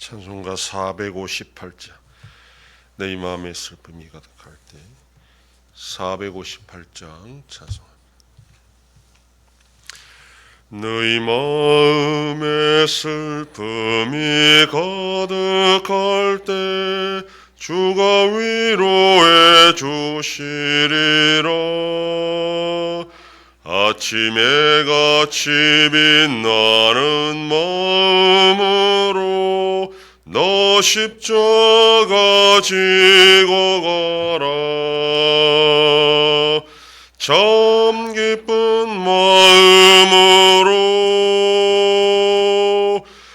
찬송가 458장 내 마음의 슬픔이 가득할 때 458장 찬송합니다. 너희 마음의 슬픔이 가득할 때 주가 위로해 주시리라. 아침에 같이 빛나는 마음으로 너 십자가 지고 가라. 참 기쁜 마음으로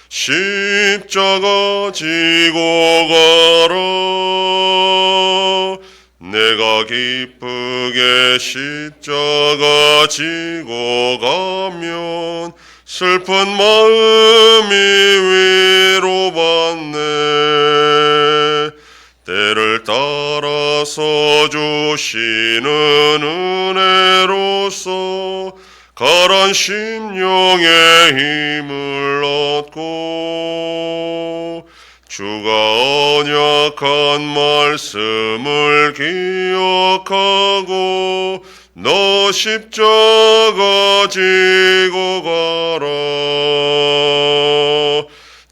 십자가 지고 가라. 내가 기쁘게 십자가 지고 가면 슬픈 마음이 위로받네. 때를 따라서 주시는 은혜로서 가란 심령의 힘을 얻고 주가 언약한 말씀을 기억하고 너 십자가 지고 가라.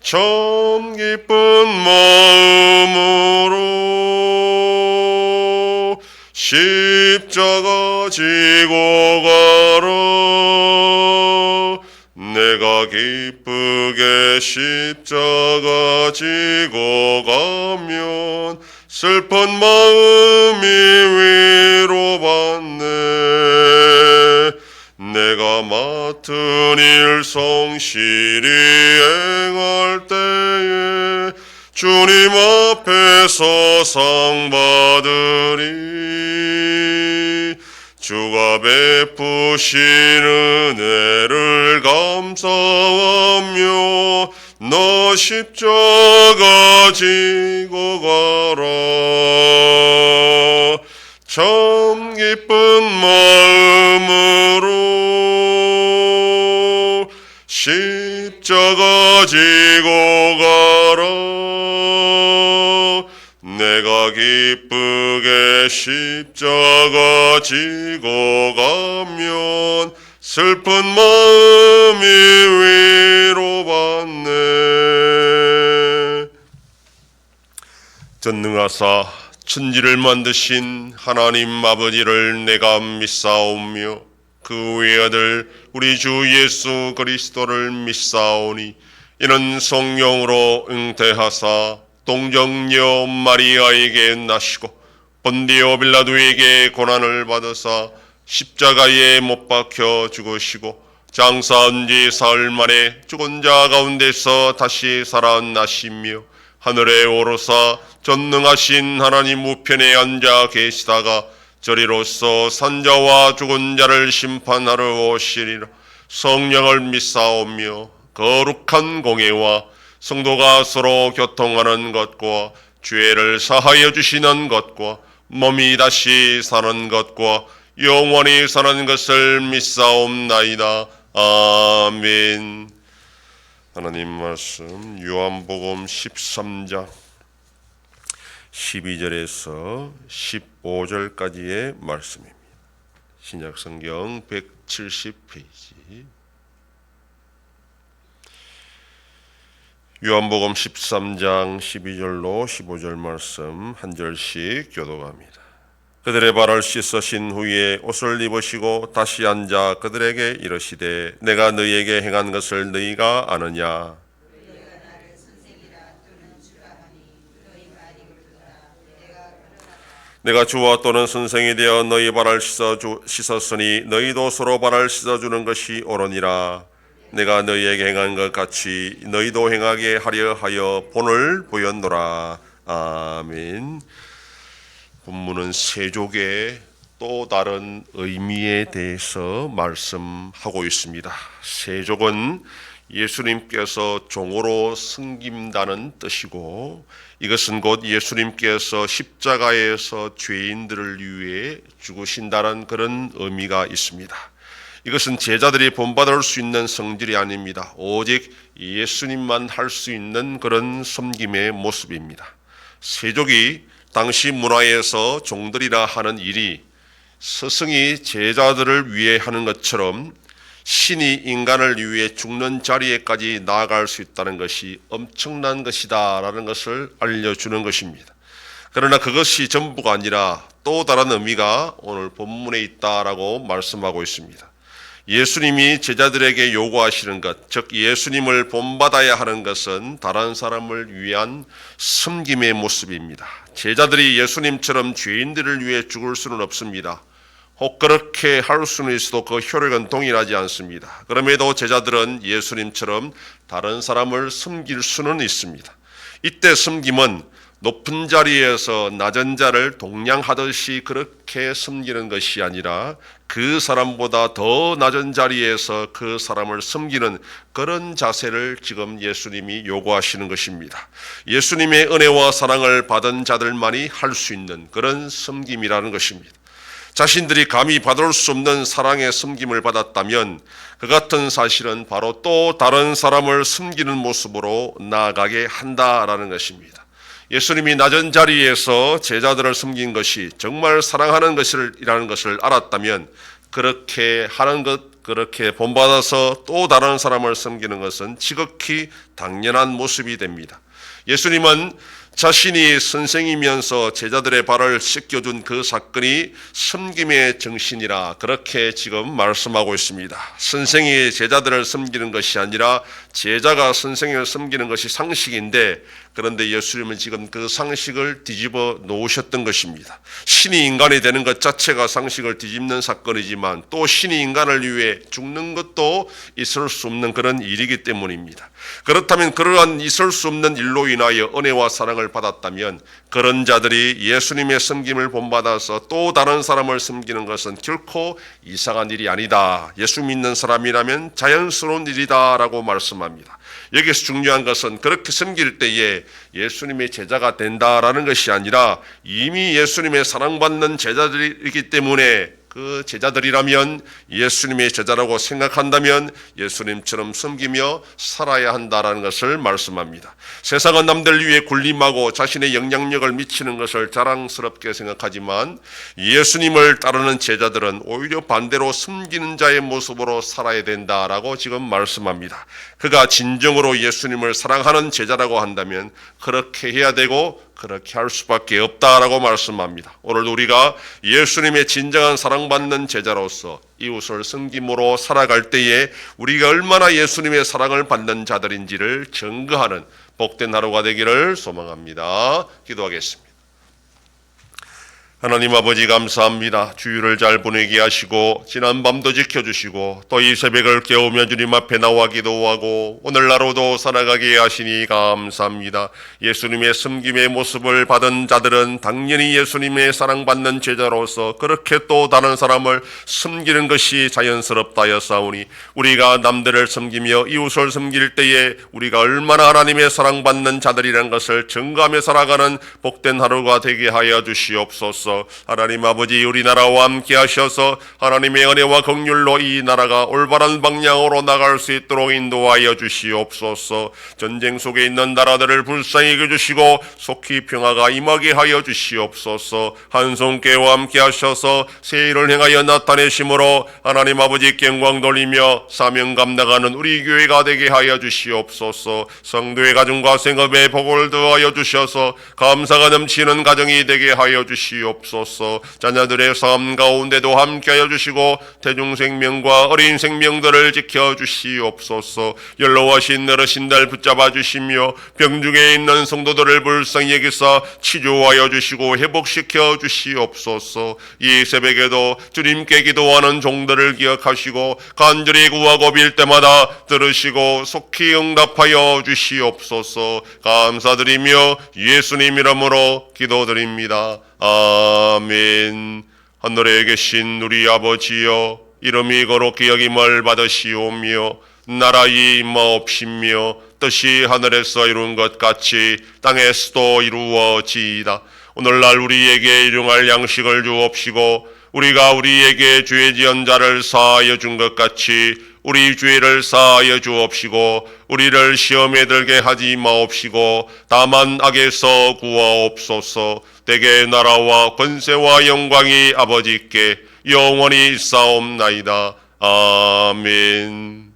참 기쁜 마음으로 십자가 지고 가라. 내가 기쁘게 십자가 지고 가면 슬픈 마음이 위로받네. 내가 맡은 일 성실히 행할 때에 주님 앞에서 상 받으리. 주가 베푸신 은혜를 감사하며 너 십자가 지고 가라. 참 기쁜 마음으로 십자가 지고 가라. 내가 기쁘게 십자가 지고 가면 슬픈 마음이 위로받네. 전능하사 천지를 만드신 하나님 아버지를 내가 믿사오며 그 외아들 우리 주 예수 그리스도를 믿사오니 이는 성령으로 잉태하사 동정녀 마리아에게 나시고 본디오 빌라도에게 고난을 받으사 십자가에 못 박혀 죽으시고 장사한 지 사흘 만에 죽은 자 가운데서 다시 살아나시며 하늘에 오르사 전능하신 하나님 우편에 앉아 계시다가 저리로서 산자와 죽은 자를 심판하러 오시리라. 성령을 믿사오며 거룩한 공예와 성도가 서로 교통하는 것과 죄를 사하여 주시는 것과 몸이 다시 사는 것과 영원히 사는 것을 믿사옵나이다. 아멘. 하나님 말씀 요한복음 13장 12절에서 15절까지의 말씀입니다. 신약성경 170페이지. 요한복음 13장 12절로 15절 말씀 한 절씩 교독합니다. 그들의 발을 씻으신 후에 옷을 입으시고 다시 앉아 그들에게 이르시되 내가 너희에게 행한 것을 너희가 아느냐? 내가 주와 또는 선생이 되어 너희 발을 씻었으니 너희도 서로 발을 씻어주는 것이 옳으니라. 내가 너희에게 행한 것 같이 너희도 행하게 하려 하여 본을 보였노라. 아멘. 본문은 세족의 또 다른 의미에 대해서 말씀하고 있습니다. 세족은 예수님께서 종으로 섬긴다는 뜻이고 이것은 곧 예수님께서 십자가에서 죄인들을 위해 죽으신다는 그런 의미가 있습니다. 이것은 제자들이 본받을 수 있는 성질이 아닙니다. 오직 예수님만 할 수 있는 그런 섬김의 모습입니다. 세족이 당시 문화에서 종들이라 하는 일이 스승이 제자들을 위해 하는 것처럼 신이 인간을 위해 죽는 자리에까지 나아갈 수 있다는 것이 엄청난 것이다라는 것을 알려주는 것입니다. 그러나 그것이 전부가 아니라 또 다른 의미가 오늘 본문에 있다라고 말씀하고 있습니다. 예수님이 제자들에게 요구하시는 것, 즉 예수님을 본받아야 하는 것은 다른 사람을 위한 섬김의 모습입니다. 제자들이 예수님처럼 죄인들을 위해 죽을 수는 없습니다. 혹 그렇게 할 수는 있어도 그 효력은 동일하지 않습니다. 그럼에도 제자들은 예수님처럼 다른 사람을 섬길 수는 있습니다. 이때 섬김은 높은 자리에서 낮은 자를 동냥하듯이 그렇게 섬기는 것이 아니라 그 사람보다 더 낮은 자리에서 그 사람을 섬기는 그런 자세를 지금 예수님이 요구하시는 것입니다. 예수님의 은혜와 사랑을 받은 자들만이 할 수 있는 그런 섬김이라는 것입니다. 자신들이 감히 받을 수 없는 사랑의 섬김을 받았다면 그 같은 사실은 바로 또 다른 사람을 섬기는 모습으로 나아가게 한다라는 것입니다. 예수님이 낮은 자리에서 제자들을 섬긴 것이 정말 사랑하는 것이라는 것을 알았다면 그렇게 하는 것, 그렇게 본받아서 또 다른 사람을 섬기는 것은 지극히 당연한 모습이 됩니다. 예수님은 자신이 선생이면서 제자들의 발을 씻겨준 그 사건이 섬김의 정신이라 그렇게 지금 말씀하고 있습니다. 선생이 제자들을 섬기는 것이 아니라 제자가 선생을 섬기는 것이 상식인데, 그런데 예수님은 지금 그 상식을 뒤집어 놓으셨던 것입니다. 신이 인간이 되는 것 자체가 상식을 뒤집는 사건이지만 또 신이 인간을 위해 죽는 것도 있을 수 없는 그런 일이기 때문입니다. 그렇다면 그러한 있을 수 없는 일로 인하여 은혜와 사랑을 받았다면 그런 자들이 예수님의 섬김을 본받아서 또 다른 사람을 섬기는 것은 결코 이상한 일이 아니다. 예수 믿는 사람이라면 자연스러운 일이다라고 말씀합니다. 여기서 중요한 것은 그렇게 섬길 때에 예수님의 제자가 된다라는 것이 아니라 이미 예수님의 사랑받는 제자들이기 때문에 그 제자들이라면 예수님의 제자라고 생각한다면 예수님처럼 섬기며 살아야 한다라는 것을 말씀합니다. 세상은 남들 위해 군림하고 자신의 영향력을 미치는 것을 자랑스럽게 생각하지만 예수님을 따르는 제자들은 오히려 반대로 섬기는 자의 모습으로 살아야 된다라고 지금 말씀합니다. 그가 진정으로 예수님을 사랑하는 제자라고 한다면 그렇게 해야 되고 그렇게 할 수밖에 없다라고 말씀합니다. 오늘도 우리가 예수님의 진정한 사랑받는 제자로서 이웃을 섬김으로 살아갈 때에 우리가 얼마나 예수님의 사랑을 받는 자들인지를 증거하는 복된 하루가 되기를 소망합니다. 기도하겠습니다. 하나님 아버지 감사합니다. 주일을 잘 보내게 하시고 지난 밤도 지켜주시고 또 이 새벽을 깨우며 주님 앞에 나와 기도하고 오늘 하루도 살아가게 하시니 감사합니다. 예수님의 섬김의 모습을 받은 자들은 당연히 예수님의 사랑받는 제자로서 그렇게 또 다른 사람을 섬기는 것이 자연스럽다 하였사오니 우리가 남들을 섬기며 이웃을 섬길 때에 우리가 얼마나 하나님의 사랑받는 자들이라는 것을 증거하며 살아가는 복된 하루가 되게 하여 주시옵소서. 하나님 아버지 우리나라와 함께 하셔서 하나님의 은혜와 긍휼로 이 나라가 올바른 방향으로 나갈 수 있도록 인도하여 주시옵소서. 전쟁 속에 있는 나라들을 불쌍히 여겨주시고 속히 평화가 임하게 하여 주시옵소서. 한 손께와 함께 하셔서 새 일을 행하여 나타내심으로 하나님 아버지께 영광 돌리며 사명 감당하는 우리 교회가 되게 하여 주시옵소서. 성도의 가정과 생업에 복을 더하여 주셔서 감사가 넘치는 가정이 되게 하여 주시옵소서. 자녀들의 삶 가운데도 함께하여 주시고 대중생명과 어린 생명들을 지켜주시옵소서. 연로하신 어르신 달 붙잡아 주시며 병중에 있는 성도들을 불쌍히 여기사 치료하여 주시고 회복시켜 주시옵소서. 이 새벽에도 주님께 기도하는 종들을 기억하시고 간절히 구하고 빌 때마다 들으시고 속히 응답하여 주시옵소서. 감사드리며 예수님 이름으로 기도드립니다. 아멘. 하늘에 계신 우리 아버지여, 이름이 거룩히 여김을 받으시오며 나라의 임하옵시며 뜻이 하늘에서 이룬 것 같이 땅에서도 이루어지이다. 오늘날 우리에게 일용할 양식을 주옵시고 우리가 우리에게 죄 지은 자를 사하여 준 것 같이 우리 죄를 사하여 주옵시고 우리를 시험에 들게 하지 마옵시고 다만 악에서 구하옵소서. 대개 나라와 권세와 영광이 아버지께 영원히 있사옵나이다. 아멘.